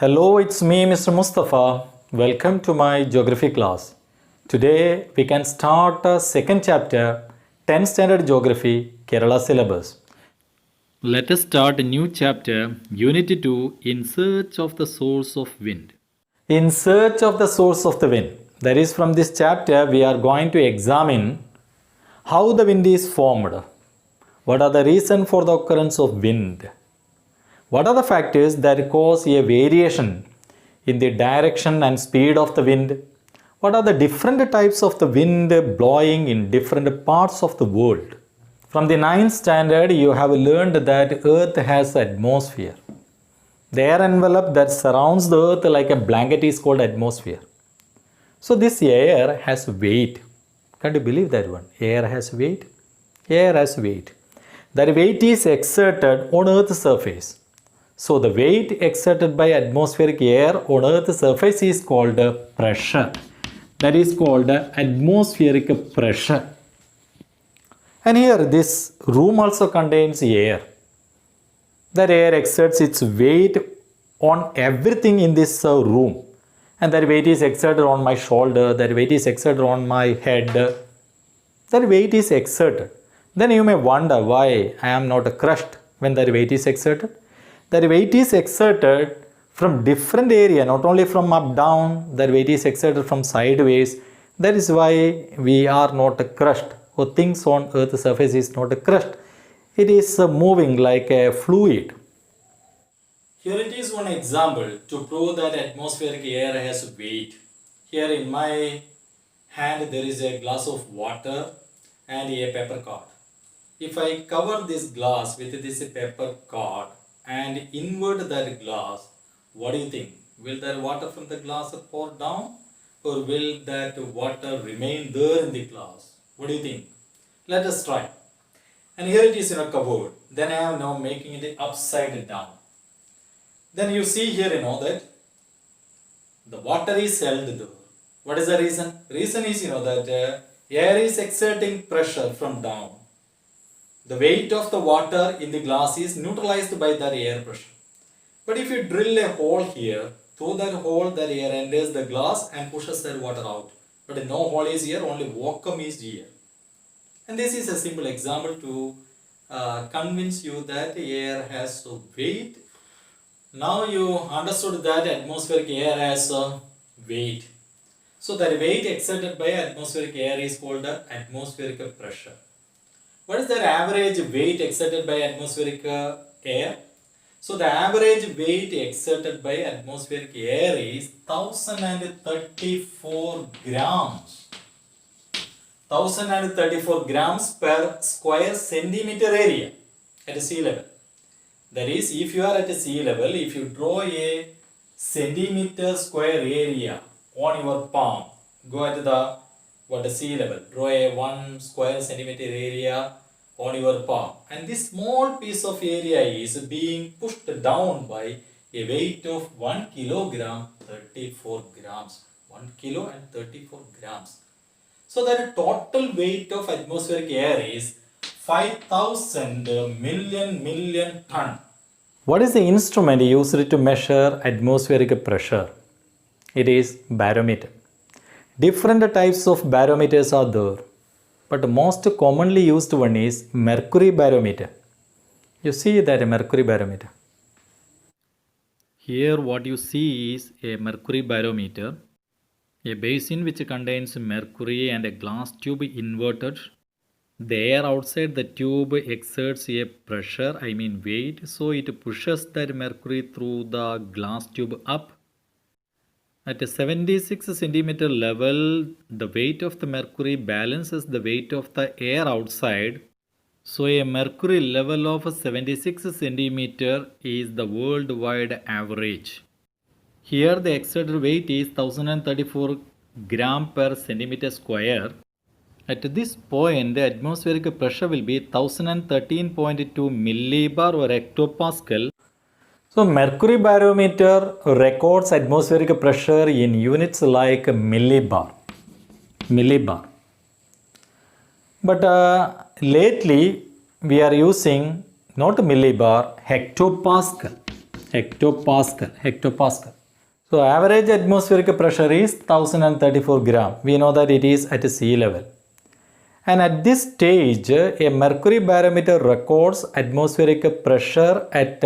Hello, it's me, Mr. Mustafa. Welcome to my geography class. Today we can start a second chapter, 10th standard geography, Kerala syllabus. Let us start a new chapter, Unit 2, In Search of the Source of Wind. In search of the source of the wind. That is, from this chapter we are going to examine how the wind is formed. What are the reasons for the occurrence of wind? What are the factors that cause a variation in the direction and speed of the wind? What are the different types of the wind blowing in different parts of the world? From the 9th standard, you have learned that Earth has atmosphere. The air envelope that surrounds the Earth like a blanket is called atmosphere. So this air has weight. Can't you believe that one? Air has weight. Air has weight. That weight is exerted on Earth's surface. So the weight exerted by atmospheric air on Earth's surface is called pressure. That is called atmospheric pressure. And here this room also contains air. That air exerts its weight on everything in this room. And that weight is exerted on my shoulder, that weight is exerted on my head. That weight is exerted. Then you may wonder why I am not crushed when that weight is exerted. That weight is exerted from different area, not only from up down, that weight is exerted from sideways. That is why we are not crushed, or things on Earth's surface is not crushed. It is moving like a fluid. Here it is one example to prove that atmospheric air has weight. Here in my hand there is a glass of water and a paper card. If I cover this glass with this paper card and invert that glass, what do you think? Will that water from the glass pour down, or will that water remain there in the glass? What do you think? Let us try. And here it is in a cupboard. Then I am now making it upside down. Then you see here, that the water is held there. What is the reason? Reason is, that air is exerting pressure from down. The weight of the water in the glass is neutralized by that air pressure. But if you drill a hole here, through that hole that air enters the glass and pushes that water out. But no hole is here, only vacuum is here. And this is a simple example to convince you that air has weight. Now you understood that atmospheric air has weight. So the weight exerted by atmospheric air is called atmospheric pressure. What is the average weight exerted by atmospheric air? So the average weight exerted by atmospheric air is 1034 grams. 1034 grams per square centimeter area at sea level. That is, if you are at sea level, if you draw a centimeter square area on your palm, go at the sea level, draw a 1 square centimeter area on your palm, and this small piece of area is being pushed down by a weight of 1 kilogram 34 grams. 1 kilo and 34 grams. So the total weight of atmospheric air is 5000 million ton. What is the instrument used to measure atmospheric pressure? It is barometer. Different types of barometers are there, but the most commonly used one is Mercury Barometer. You see that Mercury Barometer. Here what you see is a Mercury Barometer, a basin which contains mercury and a glass tube inverted. The air outside the tube exerts a pressure, weight, so it pushes that mercury through the glass tube up. At a 76 centimeter level, the weight of the mercury balances the weight of the air outside. So a mercury level of 76 centimeter is the worldwide average. Here the exerted weight is 1034 gram per centimeter square. At this point, the atmospheric pressure will be 1013.2 millibar or hectopascal. So Mercury Barometer records atmospheric pressure in units like millibar. But lately we are using not millibar, hectopascal. hectopascal. So average atmospheric pressure is 1034 gram. We know that it is at sea level. And at this stage, a mercury barometer records atmospheric pressure at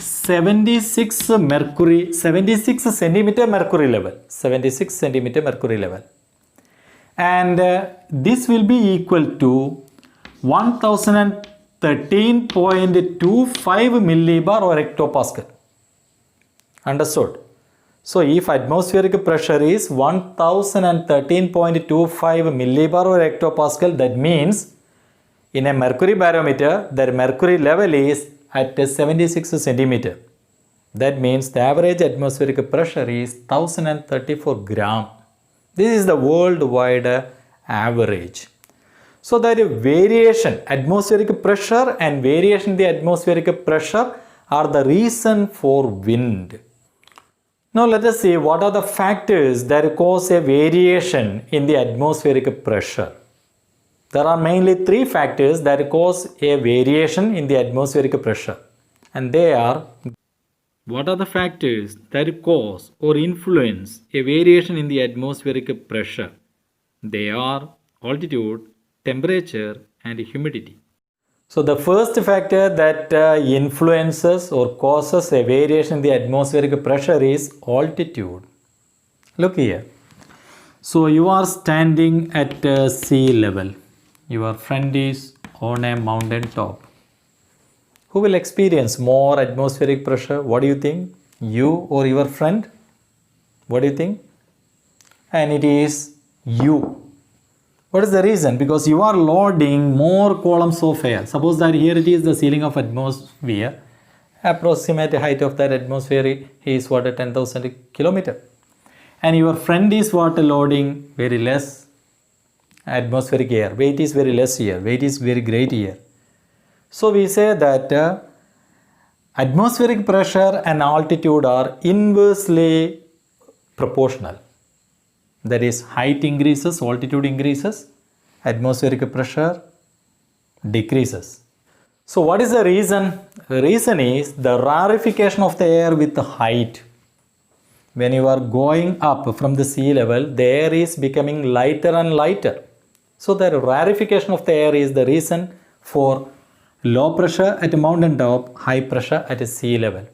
76 centimeter mercury level. 76 centimeter mercury level. And this will be equal to 1013.25 millibar or hectopascal. Understood? So if atmospheric pressure is 1013.25 millibar or hectopascal, that means in a mercury barometer, the mercury level is at 76 centimeter. That means the average atmospheric pressure is 1034 gram. This is the worldwide average. So there is variation, atmospheric pressure and variation in the atmospheric pressure are the reason for wind. Now let us see what are the factors that cause a variation in the atmospheric pressure. There are mainly three factors that cause a variation in the atmospheric pressure. And they are, what are the factors that cause or influence a variation in the atmospheric pressure? They are altitude, temperature and humidity. So the first factor that influences or causes a variation in the atmospheric pressure is altitude. Look here. So you are standing at sea level. Your friend is on a mountain top. Who will experience more atmospheric pressure? What do you think? You or your friend? What do you think? And it is you. What is the reason? Because you are loading more columns of air. Suppose that here it is the ceiling of atmosphere. Approximate height of that atmosphere is what, 10,000 kilometer. And your friend is what, loading very less atmospheric air. Weight is very less here. Weight is very great here. So we say that atmospheric pressure and altitude are inversely proportional. That is, height increases, altitude increases, atmospheric pressure decreases. So what is the reason? The reason is the rarefication of the air with the height. When you are going up from the sea level, the air is becoming lighter and lighter. So the rarefication of the air is the reason for low pressure at a mountain top, high pressure at a sea level.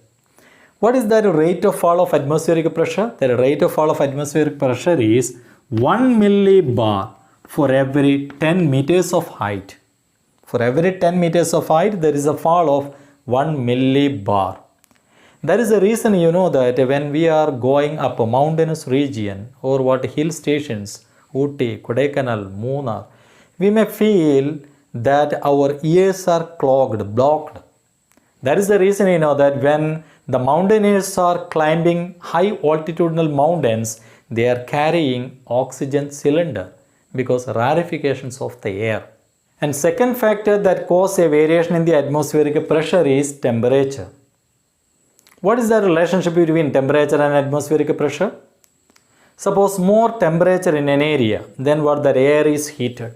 What is the rate of fall of atmospheric pressure? The rate of fall of atmospheric pressure is 1 millibar for every 10 meters of height. For every 10 meters of height, there is a fall of 1 millibar. That is the reason you know that when we are going up a mountainous region or what hill stations, Ooty, Kodaikanal, Munnar, we may feel that our ears are clogged, blocked. That is the reason you know that when the mountaineers are climbing high altitudinal mountains, they are carrying oxygen cylinder because rarifications of the air. And second factor that causes a variation in the atmospheric pressure is temperature. What is the relationship between temperature and atmospheric pressure? Suppose more temperature in an area, then what, the air is heated.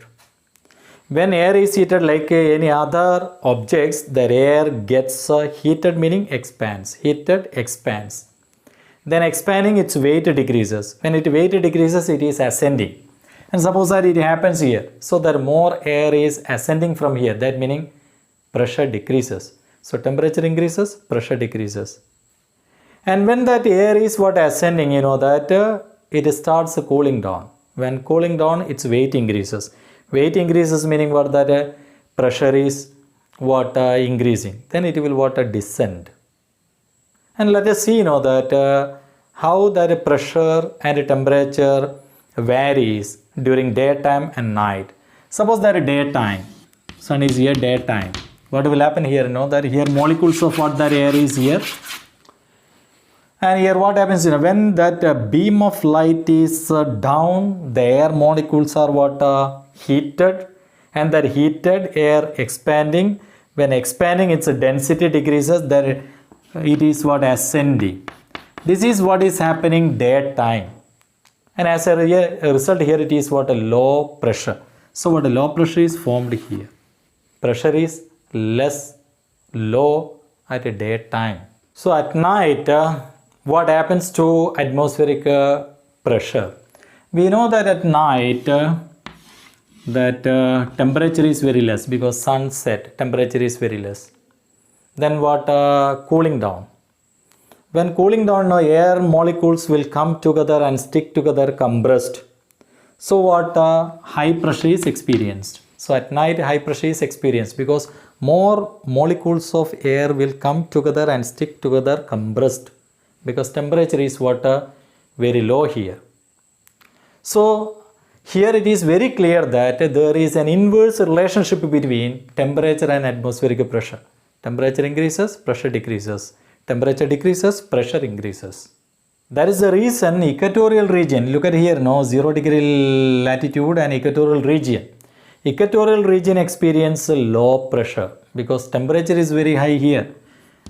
When air is heated like any other objects, the air gets heated, meaning expands. Heated expands. Then expanding, its weight decreases. When its weight decreases, it is ascending. And suppose that it happens here. So that more air is ascending from here. That meaning pressure decreases. So temperature increases, pressure decreases. And when that air is what ascending, you know that it starts cooling down. When cooling down, its weight increases. Weight increases meaning what, that pressure is what increasing. Then it will what descend. And let us see you know that how that pressure and temperature varies during daytime and night. Suppose that daytime, sun is here, daytime. What will happen here? You know that here molecules of what that air is here. And here what happens, you know, when that beam of light is down, the air molecules are what heated, and that heated air expanding. When expanding, its density decreases, then it is what ascending. This is what is happening daytime. And as a result here, it is what a low pressure. So what a low pressure is formed here. Pressure is less low at a daytime. So at night, what happens to atmospheric pressure? We know that at night temperature is very less because sunset temperature is very less. Then what? Cooling down. When cooling down, air molecules will come together and stick together, compressed. So what? High pressure is experienced. So at night high pressure is experienced because more molecules of air will come together and stick together, compressed, because temperature is what? Very low here. So here it is very clear that there is an inverse relationship between temperature and atmospheric pressure. Temperature increases, pressure decreases. Temperature decreases, pressure increases. That is the reason equatorial region, look at here, 0 degree latitude and equatorial region. Equatorial region experience low pressure because temperature is very high here.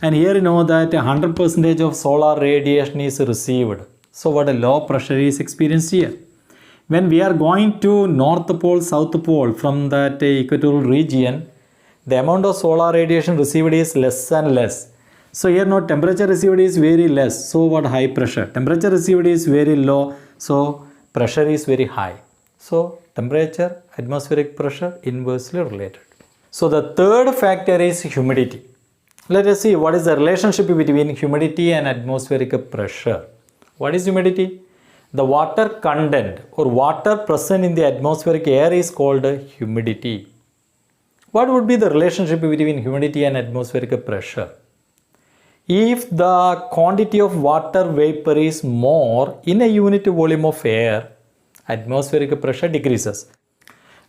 And here you know that 100% of solar radiation is received. So what a low pressure is experienced here. When we are going to North Pole, South Pole from that equatorial region, the amount of solar radiation received is less and less. So here temperature received is very less. So what? High pressure. Temperature received is very low. So pressure is very high. So temperature, atmospheric pressure inversely related. So the third factor is humidity. Let us see what is the relationship between humidity and atmospheric pressure. What is humidity? The water content or water present in the atmospheric air is called humidity. What would be the relationship between humidity and atmospheric pressure? If the quantity of water vapor is more in a unit volume of air, atmospheric pressure decreases.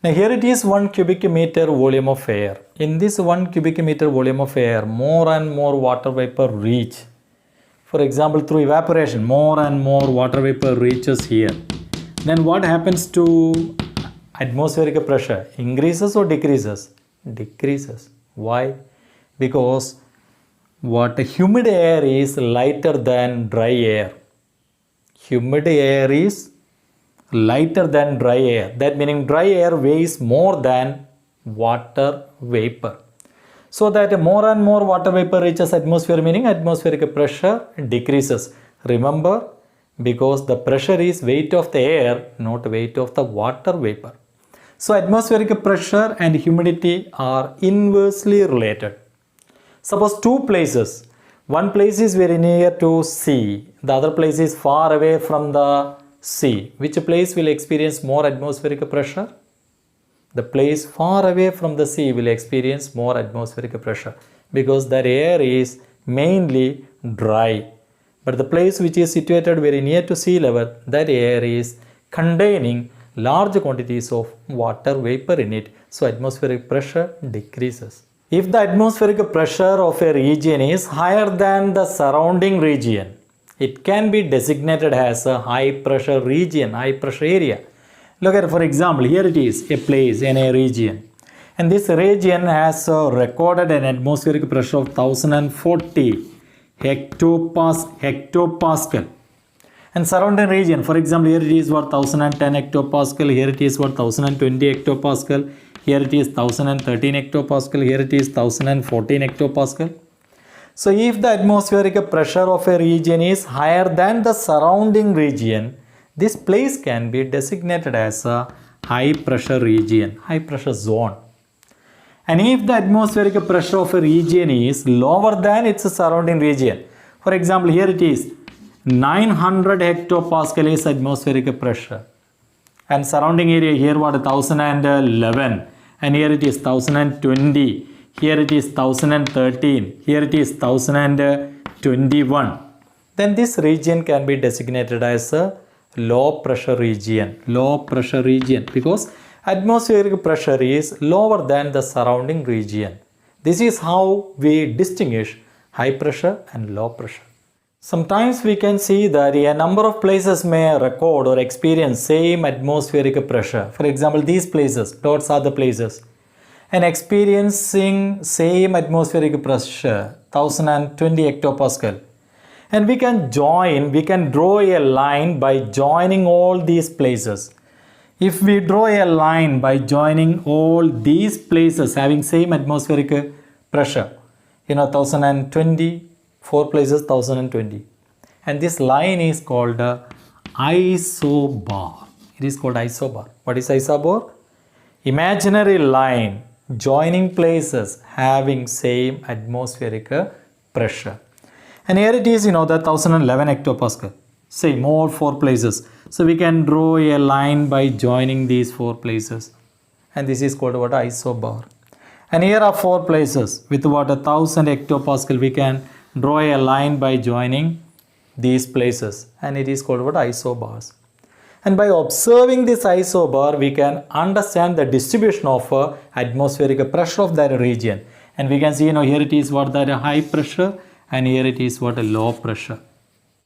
Now here it is 1 cubic meter volume of air. In this 1 cubic meter volume of air, more and more water vapor reach. For example, through evaporation, more and more water vapor reaches here. Then what happens to atmospheric pressure? Increases or decreases? Decreases. Why? Because what? Humid air is lighter than dry air. Humid air is lighter than dry air. That meaning dry air weighs more than water vapor. So that more and more water vapor reaches atmosphere, meaning atmospheric pressure decreases. Remember, because the pressure is weight of the air, not weight of the water vapor. So atmospheric pressure and humidity are inversely related. Suppose two places. One place is very near to sea. The other place is far away from the sea. Which place will experience more atmospheric pressure? The place far away from the sea will experience more atmospheric pressure because that air is mainly dry. But the place which is situated very near to sea level, that air is containing large quantities of water vapor in it. So atmospheric pressure decreases. If the atmospheric pressure of a region is higher than the surrounding region, it can be designated as a high pressure region, high pressure area. Look at, for example, here it is a place in a region. And this region has recorded an atmospheric pressure of 1040 hectopascal. And surrounding region, for example, here it is what 1010 hectopascal, here it is what 1020 hectopascal, here it is 1013 hectopascal, here it is 1014 hectopascal. So if the atmospheric pressure of a region is higher than the surrounding region, this place can be designated as a high pressure region, high pressure zone. And if the atmospheric pressure of a region is lower than its surrounding region, for example, here it is 900 hectopascal is atmospheric pressure. And surrounding area here what 1011, and here it is 1020, here it is 1013, here it is 1021. Then this region can be designated as a low pressure region, because atmospheric pressure is lower than the surrounding region. This is how we distinguish high pressure and low pressure. Sometimes we can see that a number of places may record or experience same atmospheric pressure. For example, these places, dots are the places, and experiencing same atmospheric pressure, 1020 hectopascal. And we can draw a line by joining all these places. If we draw a line by joining all these places having same atmospheric pressure, 1020, 4 places 1020. And this line is called isobar. It is called isobar. What is isobar? Imaginary line joining places having same atmospheric pressure. And here it is, the 1011 hectopascal. Same, all 4 places. So we can draw a line by joining these 4 places. And this is called what? Isobar. And here are 4 places with what? 1000 hectopascal. We can draw a line by joining these places. And it is called what? Isobars. And by observing this isobar, we can understand the distribution of atmospheric pressure of that region. And we can see, here it is what? That high pressure, and here it is what? A low pressure.